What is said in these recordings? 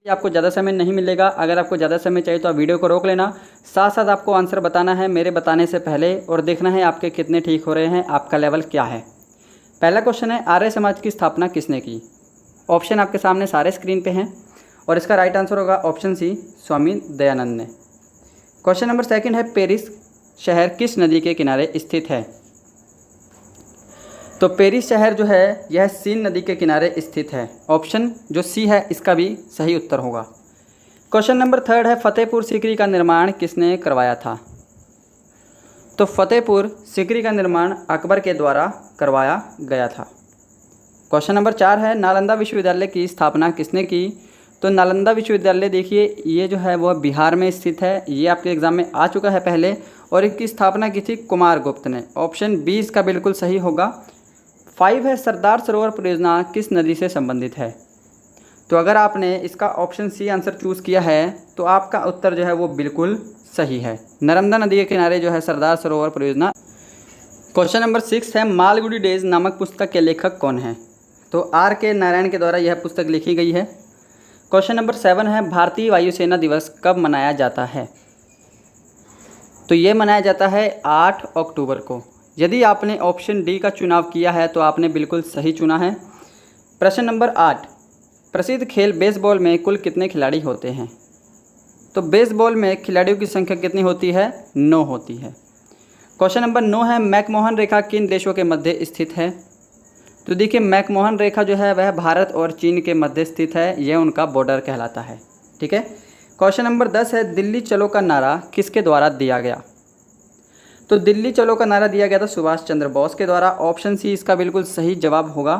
आपको ज़्यादा समय नहीं मिलेगा। अगर आपको ज़्यादा समय चाहिए तो आप वीडियो को रोक लेना, साथ साथ आपको आंसर बताना है मेरे बताने से पहले और देखना है आपके कितने ठीक हो रहे हैं, आपका लेवल क्या है। पहला क्वेश्चन है, आर्य समाज की स्थापना किसने की? ऑप्शन आपके सामने सारे स्क्रीन पे हैं और इसका राइट आंसर होगा ऑप्शन सी, स्वामी दयानंद ने। क्वेश्चन नंबर सेकंड है, पेरिस शहर किस नदी के किनारे स्थित है? तो पेरिस शहर जो है यह सीन नदी के किनारे स्थित है। ऑप्शन जो सी है इसका भी सही उत्तर होगा। क्वेश्चन नंबर थर्ड है, फतेहपुर सीकरी का निर्माण किसने करवाया था? तो फतेहपुर सीकरी का निर्माण अकबर के द्वारा करवाया गया था। क्वेश्चन नंबर 4 है, नालंदा विश्वविद्यालय की स्थापना किसने की? तो नालंदा विश्वविद्यालय देखिए ये जो है वह बिहार में स्थित है, ये आपके एग्जाम में आ चुका है पहले, और इसकी स्थापना की थी कुमारगुप्त ने। ऑप्शन 20 का बिल्कुल सही होगा। 5 है, सरदार सरोवर परियोजना किस नदी से संबंधित है? तो अगर आपने इसका ऑप्शन सी आंसर चूज़ किया है तो आपका उत्तर जो है वो बिल्कुल सही है। नर्मदा नदी के किनारे जो है सरदार सरोवर परियोजना। क्वेश्चन नंबर 6 है, मालगुडी डेज नामक पुस्तक के लेखक कौन है? तो आर के नारायण के द्वारा यह पुस्तक लिखी गई है। क्वेश्चन नंबर 7 है, भारतीय वायुसेना दिवस कब मनाया जाता है? तो ये मनाया जाता है 8 अक्टूबर को। यदि आपने ऑप्शन डी का चुनाव किया है तो आपने बिल्कुल सही चुना है। प्रश्न नंबर 8, प्रसिद्ध खेल बेसबॉल में कुल कितने खिलाड़ी होते हैं? तो बेसबॉल में खिलाड़ियों की संख्या कितनी होती है? 9 होती है। क्वेश्चन नंबर 9 है, मैकमोहन रेखा किन देशों के मध्य स्थित है? तो देखिए मैकमोहन रेखा जो है वह भारत और चीन के मध्य स्थित है, यह उनका बॉर्डर कहलाता है। ठीक है। क्वेश्चन नंबर 10 है, दिल्ली चलो का नारा किसके द्वारा दिया गया? तो दिल्ली चलो का नारा दिया गया था सुभाष चंद्र बोस के द्वारा। ऑप्शन सी इसका बिल्कुल सही जवाब होगा।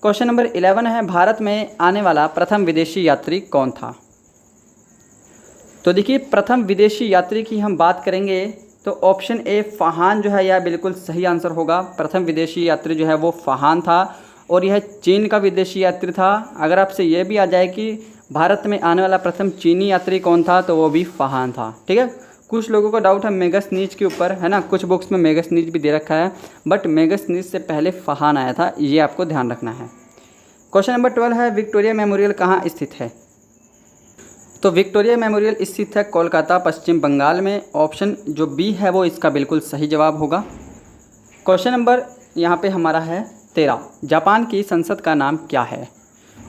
क्वेश्चन नंबर 11 है, भारत में आने वाला प्रथम विदेशी यात्री कौन था? तो देखिए प्रथम विदेशी यात्री की हम बात करेंगे तो ऑप्शन ए फहान जो है यह बिल्कुल सही आंसर होगा। प्रथम विदेशी यात्री जो है वो फहान था और यह चीन का विदेशी यात्री था। अगर आपसे यह भी आ जाए कि भारत में आने वाला प्रथम चीनी यात्री कौन था तो वो भी फहान था। ठीक है। कुछ लोगों का डाउट है मेगस्थनीज के ऊपर, है ना, कुछ बुक्स में मेगस्थनीज भी दे रखा है, बट मेगस्थनीज से पहले फहान आया था, ये आपको ध्यान रखना है। क्वेश्चन नंबर 12 है, विक्टोरिया मेमोरियल कहाँ स्थित है? तो विक्टोरिया मेमोरियल स्थित है कोलकाता, पश्चिम बंगाल में। ऑप्शन जो बी है वो इसका बिल्कुल सही जवाब होगा। क्वेश्चन नंबर यहाँ पे हमारा है 13, जापान की संसद का नाम क्या है?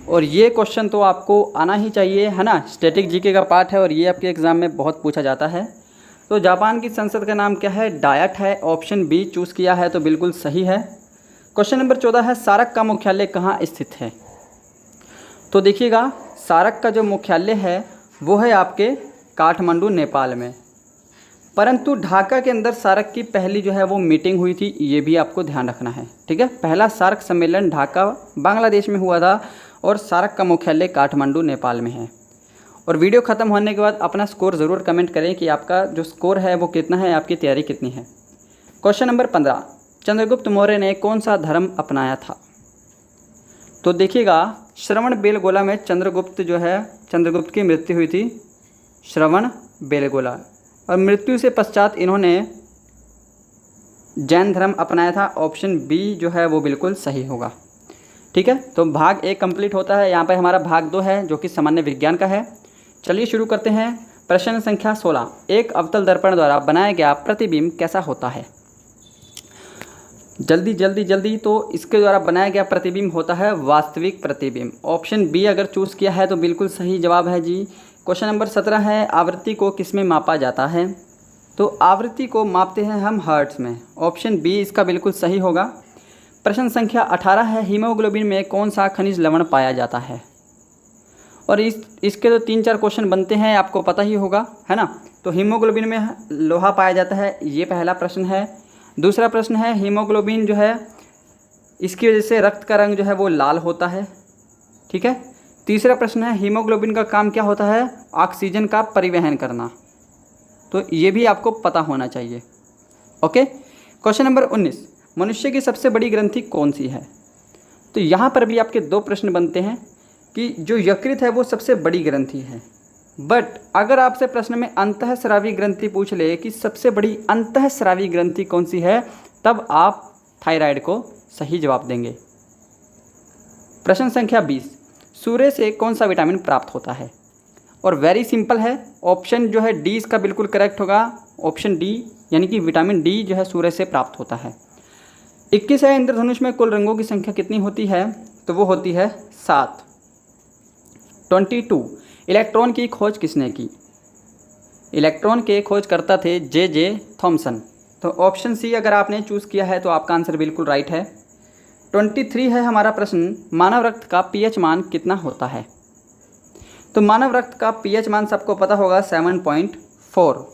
और ये क्वेश्चन तो आपको आना ही चाहिए, है ना, स्टैटिक जीके का पार्ट है और ये आपके एग्ज़ाम में बहुत पूछा जाता है। तो जापान की संसद का नाम क्या है? डायट है। ऑप्शन बी चूज़ किया है तो बिल्कुल सही है। क्वेश्चन नंबर 14 है, सार्क का मुख्यालय कहाँ स्थित है? तो देखिएगा सार्क का जो मुख्यालय है वो है आपके काठमांडू, नेपाल में, परंतु ढाका के अंदर सार्क की पहली जो है वो मीटिंग हुई थी, ये भी आपको ध्यान रखना है। ठीक है। पहला सार्क सम्मेलन ढाका बांग्लादेश में हुआ था और सार्क का मुख्यालय काठमांडू, नेपाल में है। और वीडियो ख़त्म होने के बाद अपना स्कोर ज़रूर कमेंट करें कि आपका जो स्कोर है वो कितना है, आपकी तैयारी कितनी है। क्वेश्चन नंबर 15, चंद्रगुप्त मौर्य ने कौन सा धर्म अपनाया था? तो देखिएगा श्रवण बेलगोला में चंद्रगुप्त की मृत्यु हुई थी, श्रवण बेलगोला, और मृत्यु से पश्चात इन्होंने जैन धर्म अपनाया था। ऑप्शन बी जो है वो बिल्कुल सही होगा। ठीक है। तो भाग 1 कंप्लीट होता है। यहाँ पे हमारा भाग 2 है जो कि सामान्य विज्ञान का है। चलिए शुरू करते हैं। प्रश्न संख्या 16, एक अवतल दर्पण द्वारा बनाया गया प्रतिबिंब कैसा होता है? जल्दी। तो इसके द्वारा बनाया गया प्रतिबिंब होता है वास्तविक प्रतिबिंब। ऑप्शन बी अगर चूज़ किया है तो बिल्कुल सही जवाब है जी। क्वेश्चन नंबर 17 है, आवृत्ति को किस में मापा जाता है? तो आवृत्ति को मापते हैं हम हर्ट्ज में। ऑप्शन बी इसका बिल्कुल सही होगा। प्रश्न संख्या 18 है, हीमोग्लोबिन में कौन सा खनिज लवण पाया जाता है? और इसके तो 3-4 क्वेश्चन बनते हैं, आपको पता ही होगा, है ना। तो हीमोग्लोबिन में लोहा पाया जाता है, ये पहला प्रश्न है। दूसरा प्रश्न है, हीमोग्लोबिन जो है इसकी वजह से रक्त का रंग जो है वो लाल होता है। ठीक है। तीसरा प्रश्न है, हीमोग्लोबिन का काम क्या होता है? ऑक्सीजन का परिवहन करना। तो ये भी आपको पता होना चाहिए। ओके। क्वेश्चन नंबर 19, मनुष्य की सबसे बड़ी ग्रंथि कौन सी है? तो यहाँ पर भी आपके 2 प्रश्न बनते हैं कि जो यकृत है वो सबसे बड़ी ग्रंथि है, बट अगर आपसे प्रश्न में अंतःस्रावी ग्रंथि पूछ ले कि सबसे बड़ी अंतःस्रावी ग्रंथि कौन सी है, तब आप थायराइड को सही जवाब देंगे। प्रश्न संख्या 20, सूर्य से कौन सा विटामिन प्राप्त होता है? और वेरी सिंपल है, ऑप्शन जो है डी इसका बिल्कुल करेक्ट होगा। ऑप्शन डी यानी कि विटामिन डी जो है सूर्य से प्राप्त होता है। 21 है, इंद्रधनुष में कुल रंगों की संख्या कितनी होती है? तो वो होती है 7। 22, इलेक्ट्रॉन की खोज किसने की? इलेक्ट्रॉन के खोजकर्ता थे जे थॉमसन। तो ऑप्शन सी अगर आपने चूज़ किया है तो आपका आंसर बिल्कुल राइट है। 23 है हमारा प्रश्न, मानव रक्त का पीएच मान कितना होता है? तो मानव रक्त का पीएच मान सबको पता होगा 7.4।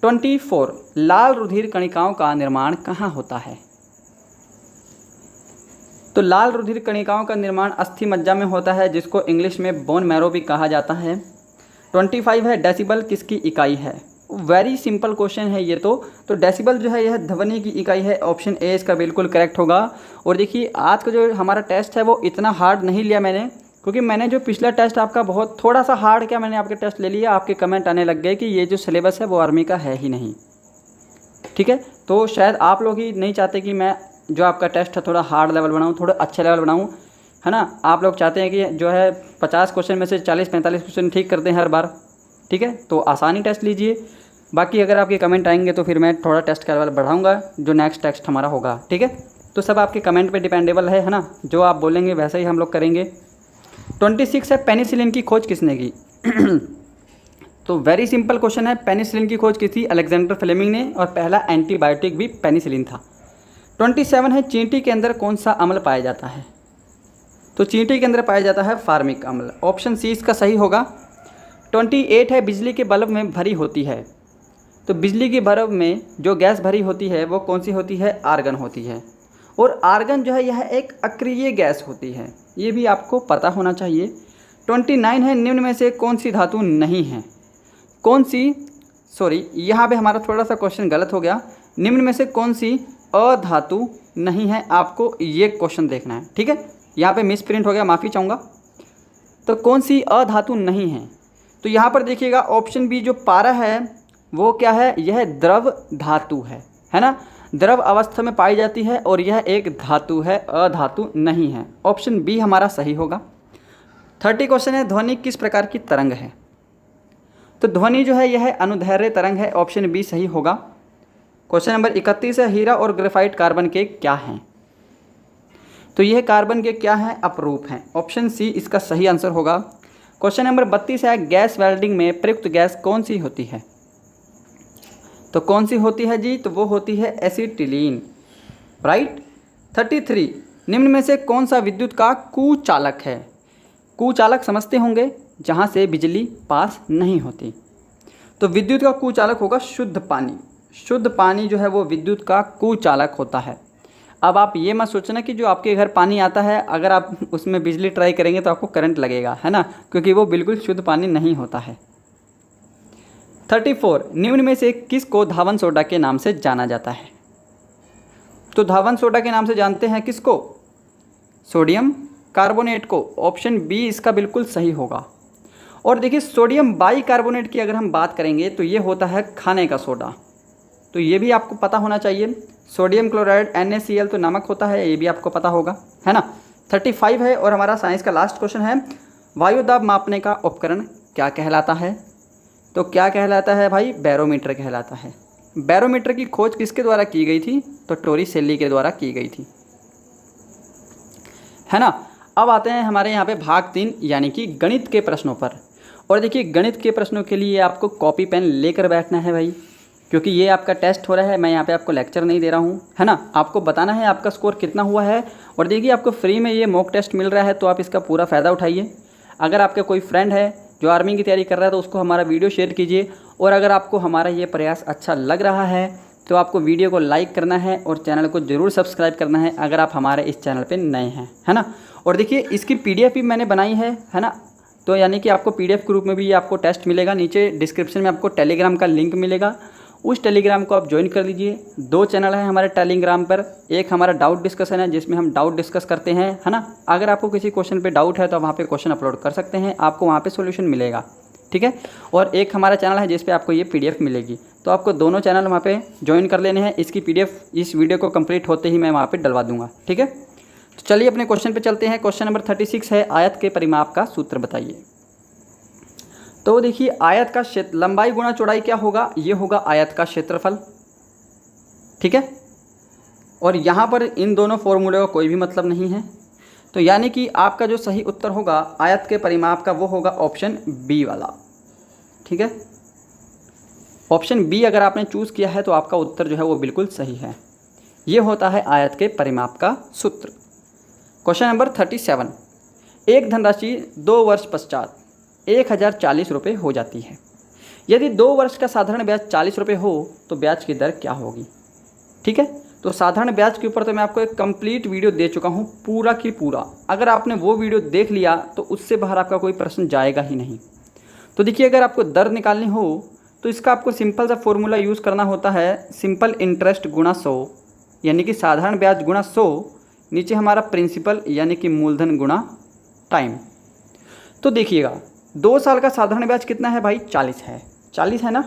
24, लाल रुधिर कणिकाओं का निर्माण कहाँ होता है? तो लाल रुधिर कणिकाओं का निर्माण अस्थि मज्जा में होता है, जिसको इंग्लिश में बोन मैरो भी कहा जाता है। 25 है, डेसिबल किसकी इकाई है? वेरी सिंपल क्वेश्चन है ये तो डेसिबल जो है यह ध्वनि की इकाई है। ऑप्शन ए इसका बिल्कुल करेक्ट होगा। और देखिए आज का जो हमारा टेस्ट है वो इतना हार्ड नहीं लिया मैंने, क्योंकि मैंने जो पिछला टेस्ट आपका बहुत थोड़ा सा हार्ड किया, मैंने आपके टेस्ट ले लिया। आपके कमेंट आने लग गए कि ये जो सिलेबस है वो आर्मी का है ही नहीं। ठीक है, तो शायद आप लोग ही नहीं चाहते कि मैं जो आपका टेस्ट है थोड़ा हार्ड लेवल बनाऊँ, थोड़ा अच्छे लेवल बनाऊँ, है ना। आप लोग चाहते हैं कि जो है 50 क्वेश्चन में से 40-45 क्वेश्चन ठीक करते हैं हर बार। ठीक है, तो आसानी टेस्ट लीजिए। बाकी अगर आपके कमेंट आएंगे तो फिर मैं थोड़ा टेस्ट का लेवल बढ़ाऊंगा जो नेक्स्ट टेस्ट हमारा होगा। ठीक है, तो सब आपके कमेंट पे डिपेंडेबल है ना, जो आप बोलेंगे वैसा ही हम लोग करेंगे। 26 है, पेनिसिलिन की खोज किसने की? तो वेरी सिंपल क्वेश्चन है, पेनिसिलिन की खोज की थी अलेक्जेंडर फ्लेमिंग ने, और पहला एंटीबायोटिक भी पेनिसिलिन था। 27 है, चींटी के अंदर कौन सा अम्ल पाया जाता है? तो चींटी के अंदर पाया जाता है फार्मिक अम्ल। ऑप्शन सी इसका सही होगा। 28 है, बिजली के बल्ब में भरी होती है। तो बिजली के बल्ब में जो गैस भरी होती है वो कौन सी होती है? आर्गन होती है। और आर्गन जो है यह एक अक्रिय गैस होती है, ये भी आपको पता होना चाहिए। 29 है, निम्न में से कौन सी धातु नहीं है? कौन सी, सॉरी यहाँ पे हमारा थोड़ा सा क्वेश्चन गलत हो गया। निम्न में से कौन सी अधातु नहीं है, आपको ये क्वेश्चन देखना है। ठीक है, यहाँ पे मिस प्रिंट हो गया, माफ़ी चाहूँगा। तो कौन सी अधातु नहीं है? तो यहाँ पर देखिएगा ऑप्शन बी जो पारा है वो क्या है? यह द्रव धातु है ना, द्रव अवस्था में पाई जाती है और यह एक धातु है, अधातु नहीं है। ऑप्शन बी हमारा सही होगा। 30 क्वेश्चन है, ध्वनि किस प्रकार की तरंग है? तो ध्वनि जो है यह अनुदैर्घ्य तरंग है। ऑप्शन बी सही होगा। क्वेश्चन नंबर 31 है, हीरा और ग्रेफाइट कार्बन के क्या हैं? तो यह कार्बन के क्या हैं? अपरूप हैं। ऑप्शन सी इसका सही आंसर होगा। क्वेश्चन नंबर 32 है, गैस वेल्डिंग में प्रयुक्त गैस कौन सी होती है? तो कौन सी होती है जी? तो वो होती है एसिटिलीन, राइट। 33, निम्न में से कौन सा विद्युत का कुचालक है? कुचालक समझते होंगे, जहाँ से बिजली पास नहीं होती। तो विद्युत का कुचालक होगा शुद्ध पानी। शुद्ध पानी जो है वो विद्युत का कुचालक होता है। अब आप ये मत सोचना कि जो आपके घर पानी आता है अगर आप उसमें बिजली ट्राई करेंगे तो आपको करंट लगेगा, है ना, क्योंकि वो बिल्कुल शुद्ध पानी नहीं होता है। 34, निम्न में से किस को धावन सोडा के नाम से जाना जाता है? तो धावन सोडा के नाम से जानते हैं किसको? सोडियम कार्बोनेट को। ऑप्शन बी इसका बिल्कुल सही होगा। और देखिए सोडियम बाइकार्बोनेट की अगर हम बात करेंगे तो ये होता है खाने का सोडा, तो ये भी आपको पता होना चाहिए। सोडियम क्लोराइड NaCl तो नमक होता है, ये भी आपको पता होगा, है ना। 35 है और हमारा साइंस का लास्ट क्वेश्चन है, वायु दाब मापने का उपकरण क्या कहलाता है? तो क्या कहलाता है भाई? बैरोमीटर कहलाता है। बैरोमीटर की खोज किसके द्वारा की गई थी? तो टोरिसेल्ली के द्वारा की गई थी, है ना। अब आते हैं हमारे यहाँ पे भाग 3 यानी कि गणित के प्रश्नों पर। और देखिए गणित के प्रश्नों के लिए आपको कॉपी पेन लेकर बैठना है भाई, क्योंकि ये आपका टेस्ट हो रहा है, मैं यहाँ पे आपको लेक्चर नहीं दे रहा हूँ, है ना। आपको बताना है आपका स्कोर कितना हुआ है। और देखिए आपको फ्री में ये मॉक टेस्ट मिल रहा है, तो आप इसका पूरा फ़ायदा उठाइए। अगर आपका कोई फ्रेंड है जो आर्मी की तैयारी कर रहा है तो उसको हमारा वीडियो शेयर कीजिए। और अगर आपको हमारा ये प्रयास अच्छा लग रहा है तो आपको वीडियो को लाइक करना है और चैनल को ज़रूर सब्सक्राइब करना है अगर आप हमारे इस चैनल पे नए हैं, है ना। और देखिए इसकी PDF भी मैंने बनाई है ना। तो यानी कि आपको PDF के रूप में भी आपको टेस्ट मिलेगा। नीचे डिस्क्रिप्शन में आपको टेलीग्राम का लिंक मिलेगा, उस टेलीग्राम को आप ज्वाइन कर लीजिए। 2 चैनल हैं हमारे टेलीग्राम पर, एक हमारा डाउट डिस्कशन है जिसमें हम डाउट डिस्कस करते हैं, है ना। अगर आपको किसी क्वेश्चन पे डाउट है तो वहाँ पे क्वेश्चन अपलोड कर सकते हैं, आपको वहाँ पे सॉल्यूशन मिलेगा, ठीक है। और एक हमारा चैनल है जिस पे आपको ये PDF मिलेगी, तो आपको दोनों चैनल वहाँ पे ज्वाइन कर लेने हैं। इसकी PDF इस वीडियो को कंप्लीट होते ही मैं वहाँ पे डलवा दूँगा, ठीक है। तो चलिए अपने क्वेश्चन पे चलते हैं। क्वेश्चन नंबर 36 है, आयत के परिमाप का सूत्र बताइए। तो देखिए आयत का क्षेत्र, लंबाई गुणा चौड़ाई क्या होगा, ये होगा आयत का क्षेत्रफल, ठीक है। और यहाँ पर इन दोनों फॉर्मूले का कोई भी मतलब नहीं है, तो यानी कि आपका जो सही उत्तर होगा आयत के परिमाप का वो होगा ऑप्शन बी वाला, ठीक है। ऑप्शन बी अगर आपने चूज़ किया है तो आपका उत्तर जो है वो बिल्कुल सही है। ये होता है आयत के परिमाप का सूत्र। क्वेश्चन नंबर 37, एक धनराशि 2 वर्ष पश्चात 1040 रुपये हो जाती है। यदि 2 वर्ष का साधारण ब्याज 40 रुपये हो तो ब्याज की दर क्या होगी, ठीक है। तो साधारण ब्याज के ऊपर तो मैं आपको एक कंप्लीट वीडियो दे चुका हूँ, पूरा की पूरा। अगर आपने वो वीडियो देख लिया तो उससे बाहर आपका कोई प्रश्न जाएगा ही नहीं। तो देखिए अगर आपको दर निकालनी हो तो इसका आपको सिंपल सा फॉर्मूला यूज़ करना होता है, सिंपल इंटरेस्ट गुणा 100, यानी कि साधारण ब्याज गुणा 100, नीचे हमारा प्रिंसिपल यानी कि मूलधन गुणा टाइम। तो देखिएगा 2 साल का साधारण ब्याज कितना है भाई, 40 है, 40 है ना।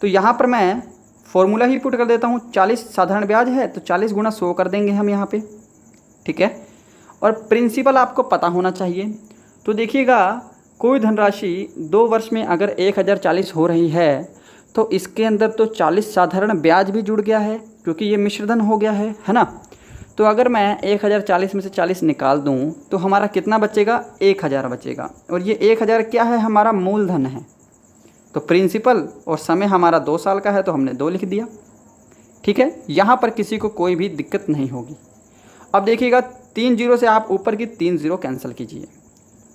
तो यहाँ पर मैं फॉर्मूला ही पुट कर देता हूँ, 40 साधारण ब्याज है तो 40 गुणा 100 कर देंगे हम यहाँ पे, ठीक है। और प्रिंसिपल आपको पता होना चाहिए। तो देखिएगा कोई धनराशि 2 वर्ष में अगर 1040 हो रही है तो इसके अंदर तो 40 साधारण ब्याज भी जुड़ गया है क्योंकि ये मिश्रधन हो गया है ना। तो अगर मैं 1040 में से 40 निकाल दूँ तो हमारा कितना बचेगा, 1000 बचेगा। और ये 1000 क्या है, हमारा मूलधन है। तो प्रिंसिपल और समय हमारा 2 साल का है तो हमने 2 लिख दिया, ठीक है। यहाँ पर किसी को कोई भी दिक्कत नहीं होगी। अब देखिएगा 3 जीरो से आप ऊपर की 3 जीरो कैंसिल कीजिए,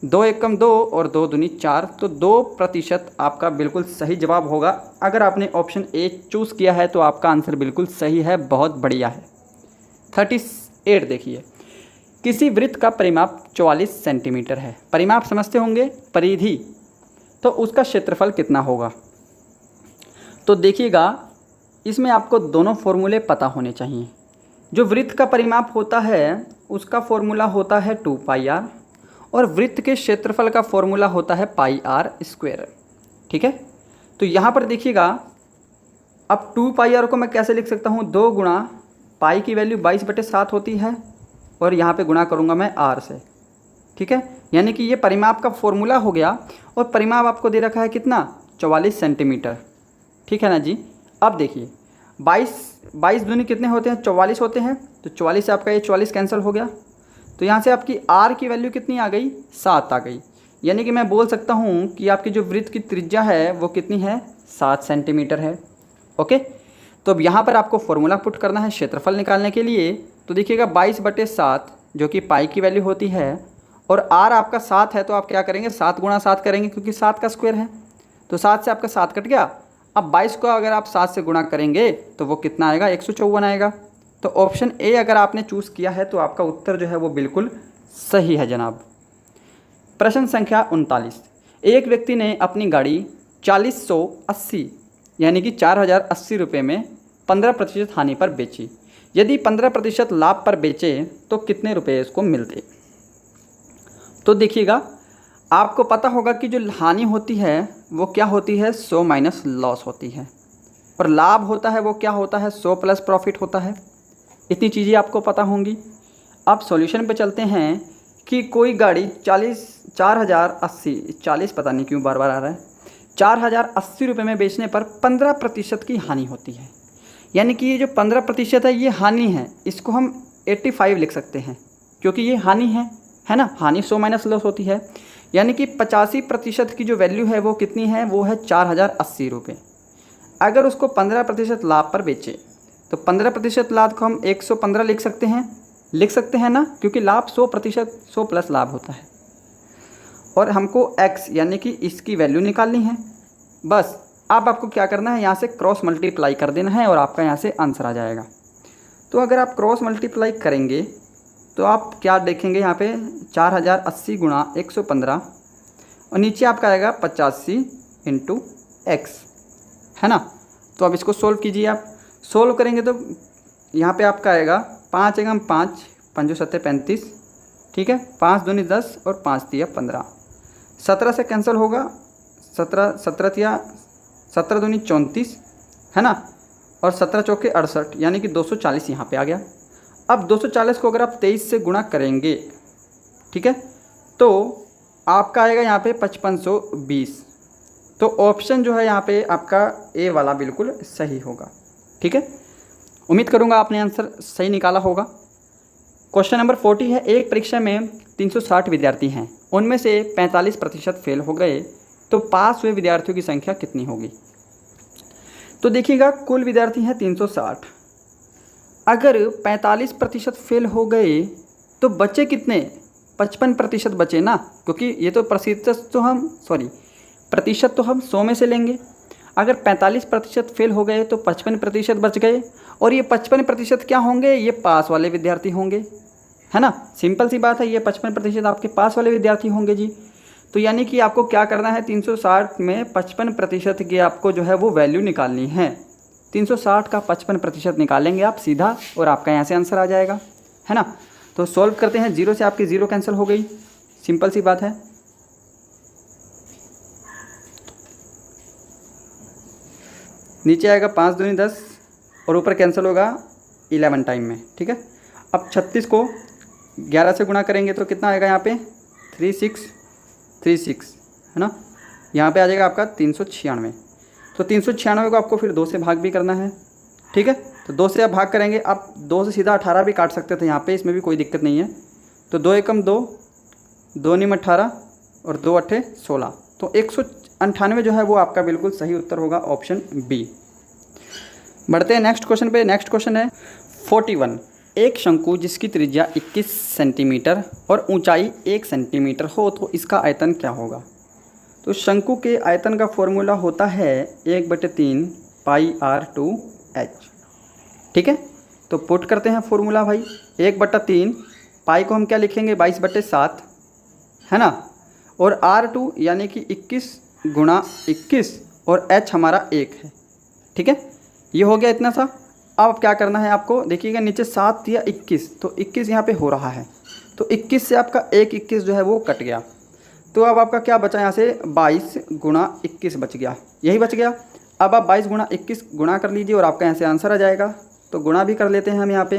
2 एकम 2 और 2 दूनी 4, तो 2% आपका बिल्कुल सही जवाब होगा। अगर आपने ऑप्शन ए चूज़ किया है तो आपका आंसर बिल्कुल सही है, बहुत बढ़िया है। 38 देखिए, किसी वृत्त का परिमाप 44 सेंटीमीटर है। परिमाप समझते होंगे, परिधि, तो उसका क्षेत्रफल कितना होगा। तो देखिएगा इसमें आपको दोनों फॉर्मूले पता होने चाहिए। जो वृत्त का परिमाप होता है उसका फॉर्मूला होता है 2πr और वृत्त के क्षेत्रफल का फॉर्मूला होता है πr², ठीक है। तो यहाँ पर देखिएगा अब 2πr को मैं कैसे लिख सकता हूँ, 2 गुणा पाई की वैल्यू 22/7 होती है और यहाँ पे गुणा करूँगा मैं r से, ठीक है। यानी कि ये परिमाप का फॉर्मूला हो गया और परिमाप आपको दे रखा है कितना, 44 सेंटीमीटर, ठीक है ना जी। अब देखिए 22 दूनी कितने होते हैं, 44 होते हैं। तो 44 से आपका ये 44 कैंसिल हो गया, तो यहाँ से आपकी r की वैल्यू कितनी आ गई, 7 आ गई। यानी कि मैं बोल सकता हूँ कि आपकी जो वृत्त की त्रिज्या है वो कितनी है, 7 सेंटीमीटर है, ओके। तो अब यहाँ पर आपको फॉर्मूला पुट करना है क्षेत्रफल निकालने के लिए। तो देखिएगा 22/7 जो कि पाई की वैल्यू होती है और r आपका 7 है, तो आप क्या करेंगे, 7 गुणा 7 करेंगे क्योंकि 7 का स्क्वायर है। तो 7 से आपका 7 कट गया। अब 22 को अगर आप 7 से गुणा करेंगे तो वो कितना आएगा, 154 आएगा। तो ऑप्शन ए अगर आपने चूज़ किया है तो आपका उत्तर जो है वो बिल्कुल सही है जनाब। प्रश्न संख्या 39, एक व्यक्ति ने अपनी गाड़ी 4080 यानी कि 4080 रुपये में 15% हानि पर बेची। यदि 15% लाभ पर बेचे तो कितने रुपए इसको मिलते। तो देखिएगा आपको पता होगा कि जो हानि होती है वो क्या होती है, 100 माइनस लॉस होती है, और लाभ होता है वो क्या होता है, 100 प्लस प्रॉफिट होता है। इतनी चीज़ें आपको पता होंगी। अब सॉल्यूशन पे चलते हैं कि कोई गाड़ी 4080 पता नहीं क्यों बार बार आ रहा है, 4080 रुपये में बेचने पर 15% की हानि होती है। यानी कि ये जो 15% है ये हानि है, इसको हम 85 लिख सकते हैं क्योंकि ये हानि है ना। हानि 100 माइनस लॉस होती है, यानी कि 85% की जो वैल्यू है वो कितनी है, वो है 4080 रुपये। अगर उसको 15% लाभ पर बेचे तो 15% लाभ को हम 115 लिख सकते हैं ना, क्योंकि लाभ 100% 100 प्लस लाभ होता है। और हमको x यानी कि इसकी वैल्यू निकालनी है। बस अब आपको क्या करना है, यहाँ से क्रॉस मल्टीप्लाई कर देना है और आपका यहाँ से आंसर आ जाएगा। तो अगर आप क्रॉस मल्टीप्लाई करेंगे तो आप क्या देखेंगे, यहाँ पे 4080 गुणा 115 और नीचे आपका आएगा 85 इंटू एक्स, है ना। तो अब इसको सोल्व कीजिए। आप सोल्व करेंगे तो यहाँ पे आपका आएगा 5 एकम 5, 5 7 35, ठीक है। 5 दूनी 10 और 5 तिया 15, 17 से कैंसिल होगा, 17 तिया 17 दूनी 34, है ना, और 17 चौके 68, यानी कि 240 यहाँ पे आ गया। अब 240 को अगर आप 23 से गुणा करेंगे, ठीक है, तो आपका आएगा यहाँ पे 5520। तो ऑप्शन जो है यहाँ पे आपका ए वाला बिल्कुल सही होगा। ठीक है, उम्मीद करूँगा आपने आंसर सही निकाला होगा। क्वेश्चन नंबर 40 है, एक परीक्षा में 360 विद्यार्थी हैं, उनमें से 45% फेल हो गए, तो पास हुए विद्यार्थियों की संख्या कितनी होगी। तो देखिएगा, कुल विद्यार्थी हैं 360, अगर 45% फेल हो गए तो बचे कितने, 55% बचे ना, क्योंकि ये तो प्रतिशत तो हम 100 में से लेंगे। अगर 45% फेल हो गए तो 55% बच गए, और ये 55% क्या होंगे, ये पास वाले विद्यार्थी होंगे, है ना। सिंपल सी बात है, ये 55% आपके पास वाले विद्यार्थी होंगे जी। तो यानी कि आपको क्या करना है, 360 में 55% की आपको जो है वो वैल्यू निकालनी है। 360 का 55% निकालेंगे आप सीधा, और आपका यहाँ से आंसर आ जाएगा, है ना। तो सॉल्व करते हैं, 0 से आपकी 0 कैंसिल हो गई, सिंपल सी बात है। नीचे आएगा 5 दूनी 10, और ऊपर कैंसिल होगा 11 टाइम में। ठीक है, अब 36 को 11 से गुणा करेंगे तो कितना आएगा, यहाँ पे 3636, है ना। यहाँ पे आ जाएगा आपका 396। तो 396 को आपको फिर 2 से भाग भी करना है। ठीक है, तो 2 से आप भाग करेंगे, आप 2 से सीधा 18 भी काट सकते थे यहाँ पे, इसमें भी कोई दिक्कत नहीं है। तो 2 एकम 2, 2 नीम 18 और 2 अट्ठे 16, तो 198 जो है वो आपका बिल्कुल सही उत्तर होगा, ऑप्शन बी। बढ़ते हैं नेक्स्ट क्वेश्चन पे। नेक्स्ट क्वेश्चन है 41, एक शंकु जिसकी त्रिज्या 21 सेंटीमीटर और ऊंचाई 1 सेंटीमीटर हो तो इसका आयतन क्या होगा। तो शंकु के आयतन का फॉर्मूला होता है 1/3 πr/h। ठीक है, तो पुट करते हैं फॉर्मूला भाई। 1/3 पाई को हम क्या लिखेंगे, 22/7, है ना, और r2 यानी कि 21 × 21, और h हमारा 1 है। ठीक है, ये हो गया इतना सा। अब क्या करना है आपको, देखिएगा नीचे 7 या 21, तो 21 यहाँ पे हो रहा है, तो 21 से आपका 21 जो है वो कट गया। तो अब आपका क्या बचा यहाँ से, 22 × 21 बच गया, यही बच गया। अब आप 22 × 21 गुणा कर लीजिए और आपका यहाँ से आंसर आ जाएगा। तो गुणा भी कर लेते हैं हम यहाँ पे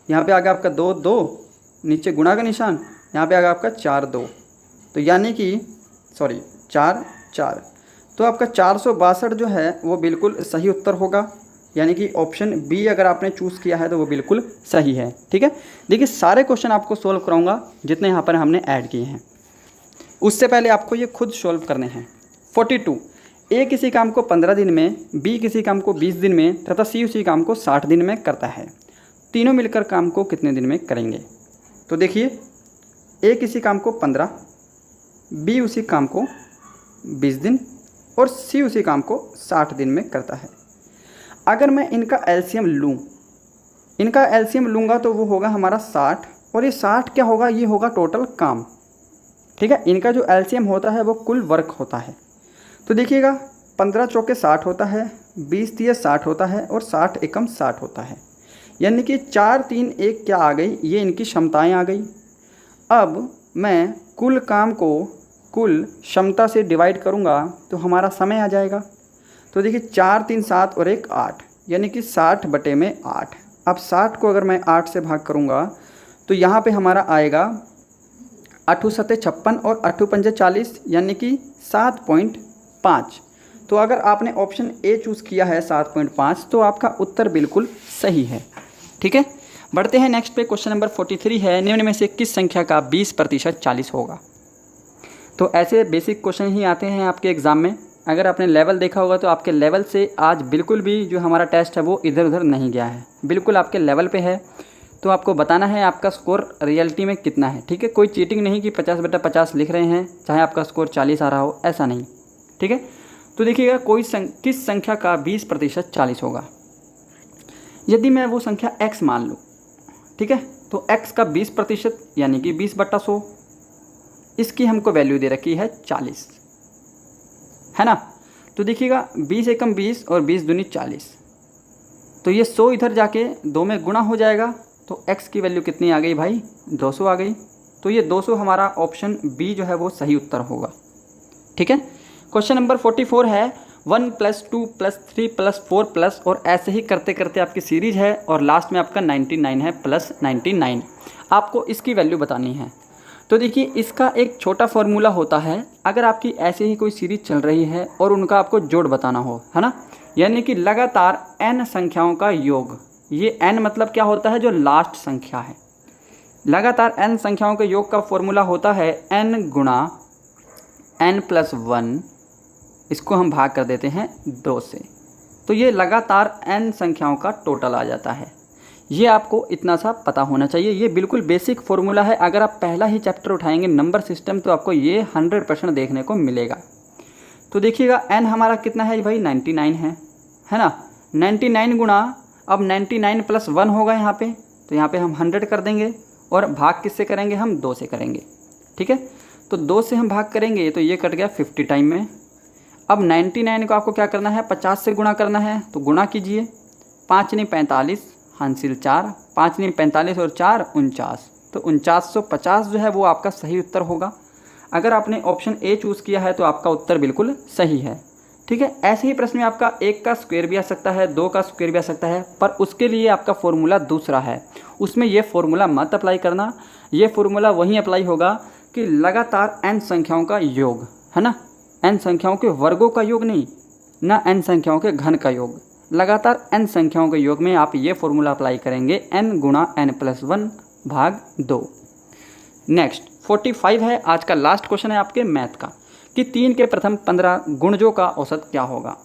आ गया आपका 2 2, नीचे गुणा का निशान, यहाँ पे आ गया आपका 4 2, तो यानी कि 4 4, तो आपका 462 जो है वो बिल्कुल सही उत्तर होगा, यानी कि ऑप्शन बी अगर आपने चूज़ किया है तो वो बिल्कुल सही है। ठीक है, देखिए सारे क्वेश्चन आपको सोल्व कराऊंगा जितने यहाँ पर हमने ऐड किए हैं, उससे पहले आपको ये खुद सोल्व करने हैं। 42, ए किसी काम को 15 दिन में, बी किसी काम को 20 दिन में तथा सी उसी काम को 60 दिन में करता है, तीनों मिलकर काम को कितने दिन में करेंगे। तो देखिए, ए किसी काम को 15, बी उसी काम को 20 दिन और सी उसी काम को 60 दिन में करता है। अगर मैं इनका एलसीएम लूँगा तो वो होगा हमारा 60, और ये 60 क्या होगा, ये होगा टोटल काम। ठीक है, इनका जो एलसीएम होता है वो कुल वर्क होता है। तो देखिएगा, 15 चौके 60 होता है, 20 तिये 60 होता है, और 60 एकम 60 होता है, यानी कि 4 3 1 क्या आ गई, ये इनकी क्षमताएँ आ गई। अब मैं कुल काम को कुल क्षमता से डिवाइड करूँगा तो हमारा समय आ जाएगा। तो देखिए, 4 3 7 और 1 8, यानी कि 60/8। अब 60 को अगर मैं 8 से भाग करूँगा तो यहाँ पे हमारा आएगा 8 7 56 और 8 5 40, यानी कि 7.5। तो अगर आपने ऑप्शन ए चूज़ किया है 7.5, तो आपका उत्तर बिल्कुल सही है। ठीक है, बढ़ते हैं नेक्स्ट पे। क्वेश्चन नंबर 43 है, निम्न में से किस संख्या का 20% 40 होगा। तो ऐसे बेसिक क्वेश्चन ही आते हैं आपके एग्ज़ाम में। अगर आपने लेवल देखा होगा तो आपके लेवल से आज बिल्कुल भी जो हमारा टेस्ट है वो इधर उधर नहीं गया है, बिल्कुल आपके लेवल पे है। तो आपको बताना है आपका स्कोर रियलिटी में कितना है। ठीक है, कोई चीटिंग नहीं कि 50/50 लिख रहे हैं चाहे आपका स्कोर 40 आ रहा हो, ऐसा नहीं। ठीक है, तो देखिएगा, किस संख्या का 20% 40 होगा। यदि मैं वो संख्या x मान लूँ, ठीक है, तो x का 20% यानी कि 20/100, इसकी हमको वैल्यू दे रखी है 40, है ना। तो देखिएगा, 20 एकम 20 और 20 दूनी 40, तो ये 100 इधर जाके 2 में गुणा हो जाएगा, तो x की वैल्यू कितनी आ गई भाई, 200 आ गई। तो ये 200 हमारा ऑप्शन बी जो है वो सही उत्तर होगा। ठीक है, क्वेश्चन नंबर 44 है, 1 + 2 + 3 + 4 प्लस, और ऐसे ही करते करते आपकी सीरीज है और लास्ट में आपका 99 है प्लस 99। आपको इसकी वैल्यू बतानी है। तो देखिए इसका एक छोटा फॉर्मूला होता है, अगर आपकी ऐसे ही कोई सीरीज चल रही है और उनका आपको जोड़ बताना हो, है ना, यानी कि लगातार n संख्याओं का योग। ये n मतलब क्या होता है, जो लास्ट संख्या है। लगातार n संख्याओं के योग का फॉर्मूला होता है n गुणा n + 1, इसको हम भाग कर देते हैं 2 से, तो ये लगातार n संख्याओं का टोटल आ जाता है। ये आपको इतना सा पता होना चाहिए। ये बिल्कुल बेसिक फॉर्मूला है। अगर आप पहला ही चैप्टर उठाएंगे नंबर सिस्टम, तो आपको ये 100% देखने को मिलेगा। तो देखिएगा n हमारा कितना है भाई, 99 है ना। 99 गुणा, अब 99 + 1 होगा यहाँ पे, तो यहाँ पे हम 100 कर देंगे, और भाग किससे करेंगे, हम 2 से करेंगे। ठीक है, तो 2 से हम भाग करेंगे तो ये कट गया 50 टाइम में। अब 99 को आपको क्या करना है, 50 से गुणा करना है, तो गुणा कीजिए। 5 × 45, हासिल 4, 5 × 45 और 4 49, तो 4950 जो है वो आपका सही उत्तर होगा। अगर आपने ऑप्शन ए चूज़ किया है तो आपका उत्तर बिल्कुल सही है। ठीक है, ऐसे ही प्रश्न में आपका 1 का स्क्वायर भी आ सकता है, 2 का स्क्वायर भी आ सकता है, पर उसके लिए आपका फॉर्मूला दूसरा है। उसमें ये फॉर्मूला मत अप्लाई करना। ये फॉर्मूला वहीं अप्लाई होगा कि लगातार n संख्याओं का योग, है ना, n संख्याओं के वर्गों का योग नहीं, ना n संख्याओं के घन का योग। लगातार n संख्याओं के योग में आप ये फॉर्मूला अप्लाई करेंगे, n गुणा n + 1 भाग 2। नेक्स्ट 45 है, आज का लास्ट क्वेश्चन है आपके मैथ का, कि 3 के प्रथम 15 गुणजों का औसत क्या होगा।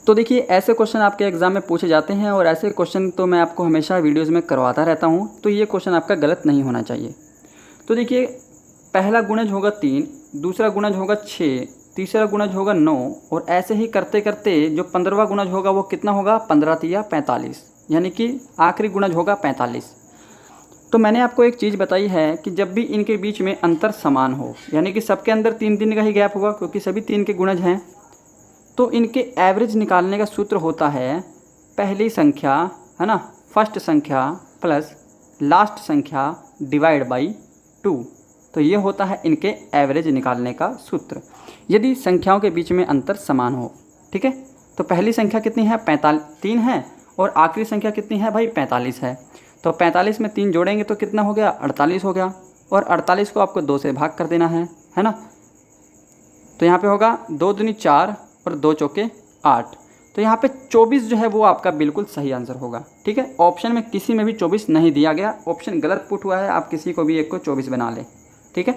तो देखिए ऐसे क्वेश्चन आपके एग्जाम में पूछे जाते हैं, और ऐसे क्वेश्चन तो मैं आपको हमेशा वीडियोज़ में करवाता रहता हूँ, तो ये क्वेश्चन आपका गलत नहीं होना चाहिए। तो देखिए पहला गुणज होगा 3, दूसरा गुणज होगा 6, तीसरा गुणज होगा 9, और ऐसे ही करते करते जो 15वां गुणज होगा वो कितना होगा, 15 × 45, यानी कि आखिरी गुणज होगा 45। तो मैंने आपको एक चीज़ बताई है कि जब भी इनके बीच में अंतर समान हो, यानी कि सबके अंदर 3 का ही गैप होगा, क्योंकि सभी 3 के गुणज हैं, तो इनके एवरेज निकालने का सूत्र होता है पहली संख्या, है ना, फर्स्ट संख्या प्लस लास्ट संख्या डिवाइड बाई 2। तो ये होता है इनके एवरेज निकालने का सूत्र, यदि संख्याओं के बीच में अंतर समान हो। ठीक है, तो पहली संख्या कितनी है, 3 है, और आखिरी संख्या कितनी है भाई, 45 है। तो 45 में 3 जोड़ेंगे तो कितना हो गया, 48 हो गया, और 48 को आपको 2 से भाग कर देना है ना। तो यहाँ पे होगा 2 दूनी 4 और 2 चौके 8, तो यहाँ पे 24 जो है वो आपका बिल्कुल सही आंसर होगा। ठीक है, ऑप्शन में किसी में भी 24 नहीं दिया गया, ऑप्शन गलत पुट हुआ है, आप किसी को भी एक को 24 बना लें। ठीक है,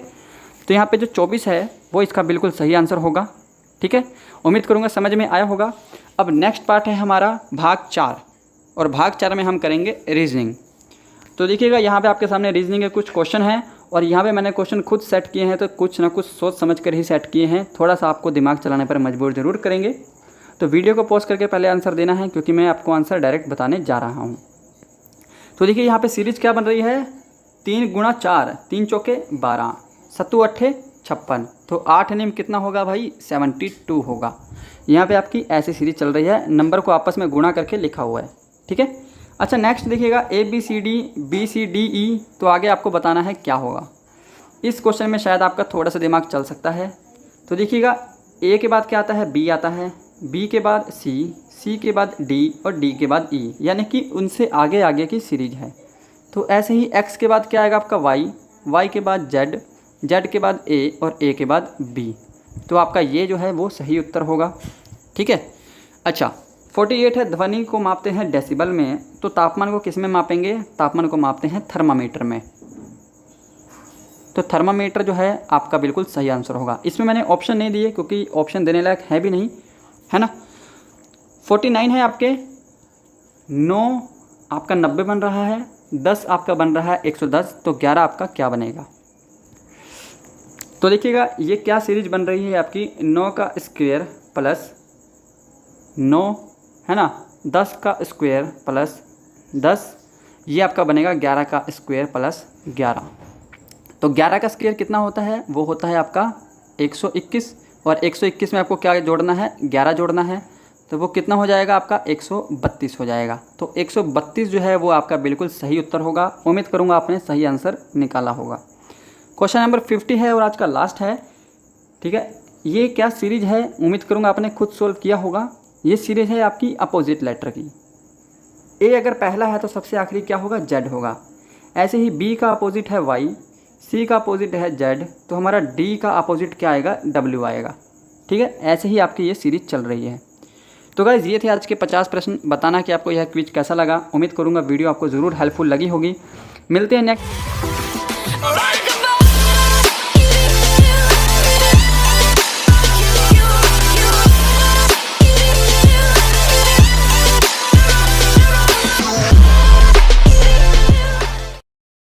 तो यहाँ पे जो 24 है वो इसका बिल्कुल सही आंसर होगा। ठीक है, उम्मीद करूँगा समझ में आया होगा। अब नेक्स्ट पार्ट है हमारा भाग 4, और भाग 4 में हम करेंगे रीजनिंग। तो देखिएगा यहाँ पे आपके सामने रीजनिंग के कुछ क्वेश्चन हैं, और यहाँ पे मैंने क्वेश्चन खुद सेट किए हैं, तो कुछ ना कुछ सोच समझ कर ही सेट किए हैं। थोड़ा सा आपको दिमाग चलाने पर मजबूर ज़रूर करेंगे, तो वीडियो को पॉज करके पहले आंसर देना है, क्योंकि मैं आपको आंसर डायरेक्ट बताने जा रहा हूँ। तो देखिए यहाँ पे सीरीज क्या बन रही है, 3 × 4, 3 चौके 12, 7 8 56, तो 8 निम कितना होगा भाई, 72 होगा। यहाँ पे आपकी ऐसी सीरीज चल रही है, नंबर को आपस में गुणा करके लिखा हुआ है। ठीक है, अच्छा नेक्स्ट देखिएगा ABCD BCDE, तो आगे आपको बताना है क्या होगा। इस क्वेश्चन में शायद आपका थोड़ा सा दिमाग चल सकता है। तो देखिएगा A के बाद क्या आता है, B आता है, B के बाद C के बाद D और D के बाद E, यानी कि उनसे आगे आगे की सीरीज है। तो ऐसे ही X के बाद क्या आएगा आपका Y के बाद Z के बाद A और A के बाद B, तो आपका ये जो है वो सही उत्तर होगा। ठीक है, अच्छा 48 है, ध्वनि को मापते हैं डेसिबल में, तो तापमान को किस में मापेंगे, तापमान को मापते हैं थर्मामीटर में। तो थर्मामीटर जो है आपका बिल्कुल सही आंसर होगा। इसमें मैंने ऑप्शन नहीं दिए क्योंकि ऑप्शन देने लायक है भी नहीं, है ना। 49 है आपके, 9 आपका 90 बन रहा है, 10 आपका बन रहा है 110, तो 11 आपका क्या बनेगा। तो देखिएगा ये क्या सीरीज बन रही है आपकी, 9 का स्क्वायर प्लस 9, है ना, 10 का स्क्वायर प्लस 10, ये आपका बनेगा 11 का स्क्वायर प्लस 11। तो 11 का स्क्वायर कितना होता है, वो होता है आपका 121, और 121 में आपको क्या जोड़ना है, 11 जोड़ना है, तो वो कितना हो जाएगा आपका 132 हो जाएगा। तो 132 जो है वो आपका बिल्कुल सही उत्तर होगा। उम्मीद करूँगा आपने सही आंसर निकाला होगा। क्वेश्चन नंबर 50 है और आज का लास्ट है। ठीक है, ये क्या सीरीज है, उम्मीद करूँगा आपने खुद सोल्व किया होगा। ये सीरीज है आपकी अपोजिट लेटर की। ए अगर पहला है तो सबसे आखिरी क्या होगा, जेड होगा। ऐसे ही बी का अपोजिट है वाई, सी का अपोजिट है जेड, तो हमारा डी का अपोजिट क्या आएगा, डब्ल्यू आएगा। ठीक है, ऐसे ही आपकी ये सीरीज चल रही है। तो गाइस ये थे आज के 50 प्रश्न। बताना कि आपको यह क्विज कैसा लगा। उम्मीद करूँगा वीडियो आपको ज़रूर हेल्पफुल लगी होगी। मिलते हैं नेक्स्ट